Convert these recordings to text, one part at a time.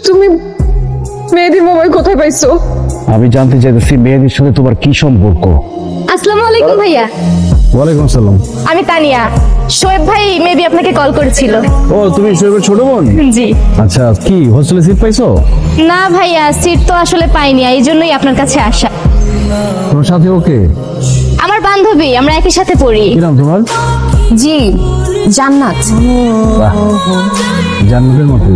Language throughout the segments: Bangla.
তুমি মেহেদির মোবাইল কোথায় পাইছো? আমি জানতে চাইতেছি মেহেদির সঙ্গে তোমার কি সম্পর্ক? আসসালামু আলাইকুম ভাইয়া। ওয়ালাইকুম আসসালাম। আমি তানিয়া। শোয়েব ভাই মেবি আপনাকে কল করেছিল। ও তুমি শোয়েবের ছোট বোন? জি। আচ্ছা, কি হোস্টেলে সিট পাইছো? না ভাইয়া, সিট তো আসলে পাইনি, এই জন্যই আপনার কাছে আসা। তোমার সাথে ওকে? আমার বান্ধবী, আমরা একই সাথে পড়ি। কি নাম তোমার? জি, জান্নাত। বাহ, জান্নাতের মতো।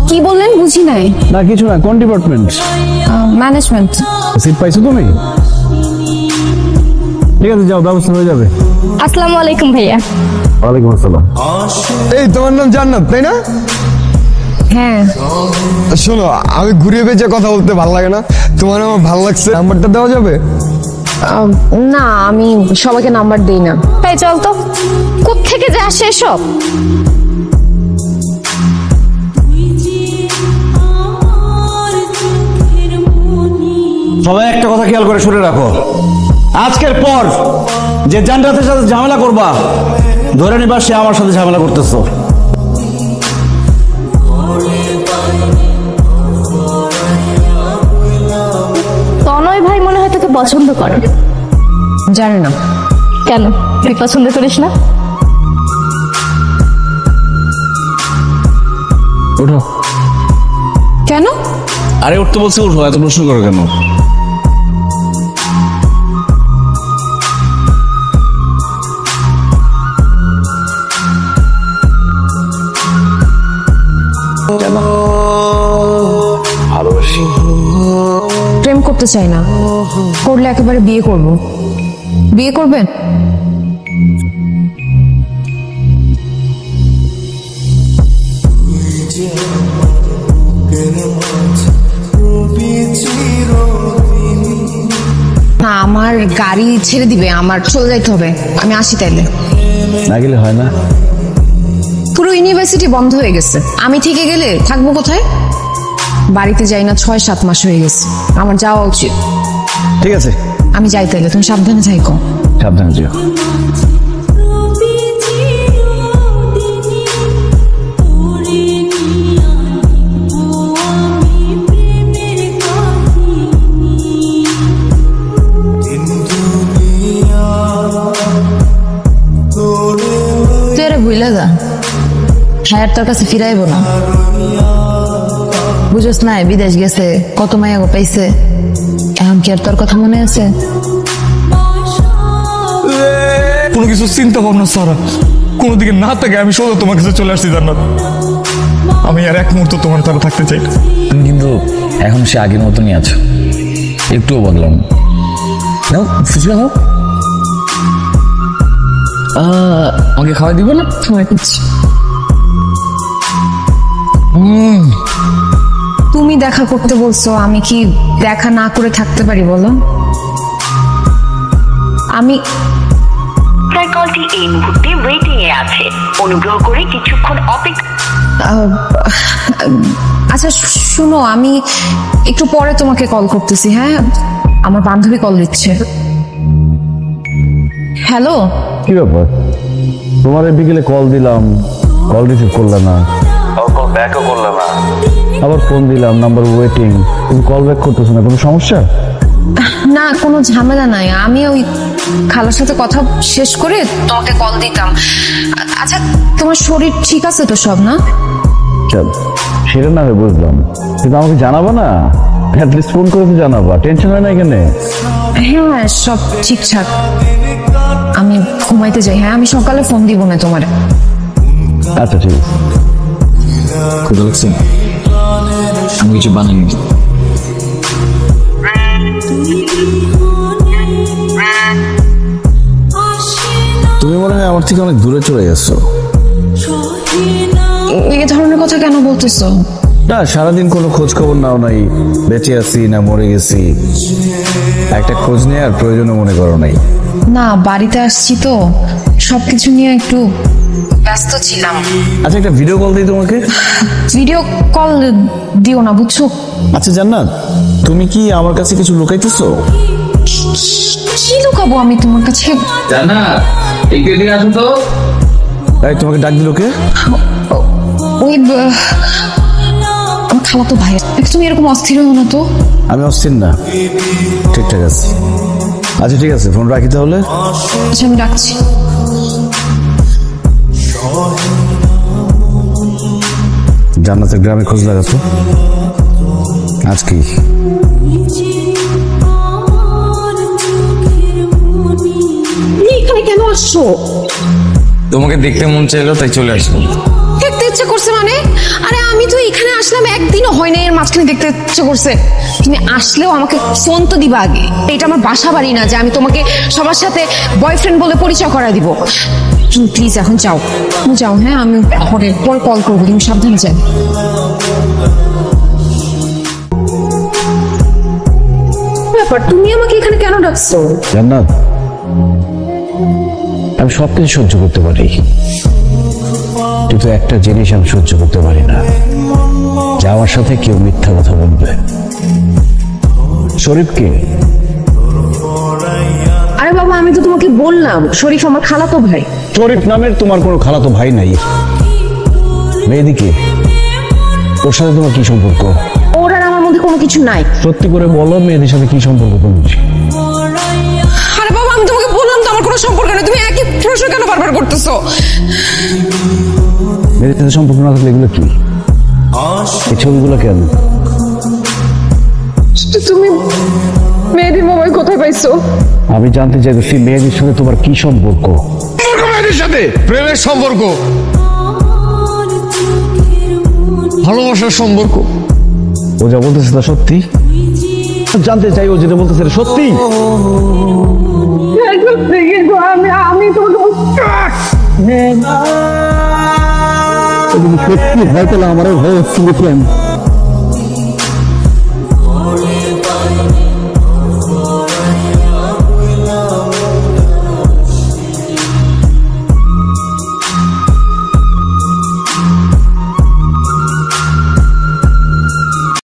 কি বললেন বুঝি নাই। না কিছু না, কোন ডিপার্টমেন্ট? ম্যানেজমেন্ট। সিট পাইছো তুমি? ঠিক আছে, যাও, ব্যবস্থা হয়ে যাবে। আসসালামু আলাইকুম ভাইয়া। ওয়ালাইকুম আসসালাম। এই তোমার নাম জান্নাত তাই না? হ্যাঁ। শোনো, আমি ঘুরিয়ে পেঁচে কথা বলতে ভালো লাগে না, তোমার আমার ভালো লাগছে, নাম্বারটা দেওয়া যাবে? না, আমি সবাইকে নাম্বার দেই না। তাই চল তো, কোত্থেকে যে আসে এসব। সবাই একটা কথা খেয়াল করে শুনে রাখো, আজকের পর যে জান্নাতের সাথে ঝামেলা করবা, ধরে নিবা সে আমার সাথে ঝামেলা করতেছো। তনয় ভাই মনে হয় তোকে পছন্দ করে। জানি না। কেন, তুই পছন্দ করিস না? উঠো। কেন? আরে উঠতে বলছে, উঠো, এত প্রশ্ন করো কেন? ভালোবাসি। প্রেম করতে চাই না, করলে একেবারে বিয়ে করব। বিয়ে করবেন? না, আমার গাড়ি ছেড়ে দিবে, আমার চলে যাইতে হবে, আমি আসি তাইলে। না গেলে হয় না? পুরো ইউনিভার্সিটি বন্ধ হয়ে গেছে, আমি থেকে গেলে থাকবো কোথায়? বাড়িতে যাই না 6-7 মাস হয়ে গেছে, আমার যাওয়া উচিত। ঠিক আছে, আমি যাই তাইলে, তুমি সাবধানে যাইকো। সাবধানে যেও। তুই আরে ভুইলা যা, হ্যাঁ তোর কাছে ফিরাইব না। বুঝোস না, বিদেশ গেছে, কত মায়া গো পাইছে, এখন কি আর তোর কথা মনে আছে? কোনো কিছু চিন্তা ভাবনা ছাড়া, কোনো দিকে না থাকে আমি সোজা তোমার কাছে চলে আসছি জান্নাত। আমি আর এক মুহূর্ত তোমার ছাড়া থাকতে চাই না। তুমি কিন্তু এখন সে আগের মতনই আছো, একটুও বদলাম। নাও ফুচকা খাও। আমাকে খাওয়া দিবে না? সময় করছি। তুমি দেখা করতে বলছো, আমি কি দেখা না করে থাকতে পারি বলো? আমি আপনার কলটি এই মুহূর্তে ওয়েটিং এ আছে, অনুগ্রহ করে কিছুক্ষণ অপেক্ষা। আচ্ছা শুনো, আমি একটু পরে তোমাকে কল করতেছি। হ্যাঁ, আমার বান্ধবী কল দিচ্ছে। হ্যালো। কি ব্যাপার? তোমার এই বিকেলে কল দিলাম, কল রিসিভ করলে না, কল ব্যাকও করলে না, আবার ফোন দিলাম, নাম্বার ওয়েটিং, তুমি কল ব্যাক করতেছো না, কোনো সমস্যা? না, কোনো ঝামেলা নাই, আমি ওই খালার সাথে কথা শেষ করে তোমাকে কল দিতাম। আচ্ছা, তোমার শরীর ঠিক আছে তো সব? না চল, সেটা না হয় বুঝলাম, কিন্তু আমাকে জানাবা না? অ্যাটলিস্ট ফোন করে তো জানাবা, টেনশন হয় না এখানে? হ্যাঁ, সব ঠিকঠাক। আমি ঘুমাইতে যাই। হ্যাঁ, আমি সকালে ফোন দিব না তোমার। আচ্ছা ঠিক আছে। ক্ষুধা লাগছে? আমি কিছু বানাইনি। তুমি মনে হয় আমার থেকে অনেক দূরে চলে গেছো। এই ধরনের কথা কেন বলতেছো? না, সারাদিন কোনো খোঁজ খবর নাও নাই, বেঁচে আছি না মরে গেছি, একটা খোঁজ নেওয়ার প্রয়োজনও মনে করো নাই। না, বাড়িতে আসছি তো সবকিছু নিয়ে একটু ব্যস্ত ছিলাম। আচ্ছা, একটা ভিডিও কল দিই তোমাকে। ভিডিও কল দিও না, বুঝছো? আচ্ছা জান্নাত, তুমি কি আমার কাছে কিছু লুকাইতেছো? কি লুকাবো আমি তোমার কাছে? জান্নাত, একটু এদিকে আসো তো। এই, তোমাকে ডাক দিল কে? ওই আমার খালাতো ভাই। তুমি এরকম অস্থির হও না তো। আমি অস্থির না, ঠিকঠাক আছে। আচ্ছা ঠিক আছে, ফোন রাখি তাহলে। আচ্ছা আমি রাখছি। জান্নাতের গ্রামে খোঁজ লাগাতো আজ কি? এখানে কেন আসছো? তোমাকে দেখতে মন চাইলো তাই চলে আসলাম। দেখতে ইচ্ছে করছে মানে? আরে আমি তো এখানে আসলাম একদিনও হয় না, এর মাঝখানে দেখতে ইচ্ছে করছে। তুমি আসলেও আমাকে ফোন তো দিবা আগে। এটা আমার বাসা বাড়ি না যে আমি তোমাকে সবার সাথে বয়ফ্রেন্ড বলে পরিচয় করা দিব। তুমি প্লিজ এখন যাও, তুমি যাও। হ্যাঁ আমি পরে কল করবো, তুমি সাবধানে যাও। ব্যাপার, তুমি আমাকে এখানে কেন ডাকছো? জান্নাত, আমি সবকিছু সহ্য করতে পারি, কিন্তু একটা জিনিস আমি সহ্য করতে পারি না, যে আমার সাথে কেউ মিথ্যা কথা বলবে। শরীফকে। আরে বাবা, আমি তো তোমাকে বললাম শরীফ আমার খালাতো ভাই। শরীফ নামের তোমার কোনো খালাতো ভাই নাই। মেয়েদিকে, ওর সাথে তোমার কি সম্পর্ক? ওর আর আমার মধ্যে কোনো কিছু নাই। সত্যি করে বলো, মেয়েদের সাথে কি সম্পর্ক তোমার? আরে বাবা, আমি তোমাকে বললাম তো আমার কোনো সম্পর্ক নেই। তুমি একই প্রশ্ন কেন বারবার করতেছো? মেয়েদের সাথে সম্পর্ক না থাকলে এগুলো কি? এই ছবিগুলো কেন? তুমি মেয়েদের মোবাইল কোথায় পাইছো? আমি জানতে চাইছি মেয়েদের সাথে তোমার কি সম্পর্ক? মেয়েদের সাথে প্রেমের সম্পর্ক, ভালোবাসার সম্পর্ক। ও যা বলতেছে তা সত্যি? জানতে চাই ও যেটা বলতেছে এটা সত্যি? আমি সত্যি ভয় পেলাম, আমারও ভয় হচ্ছে।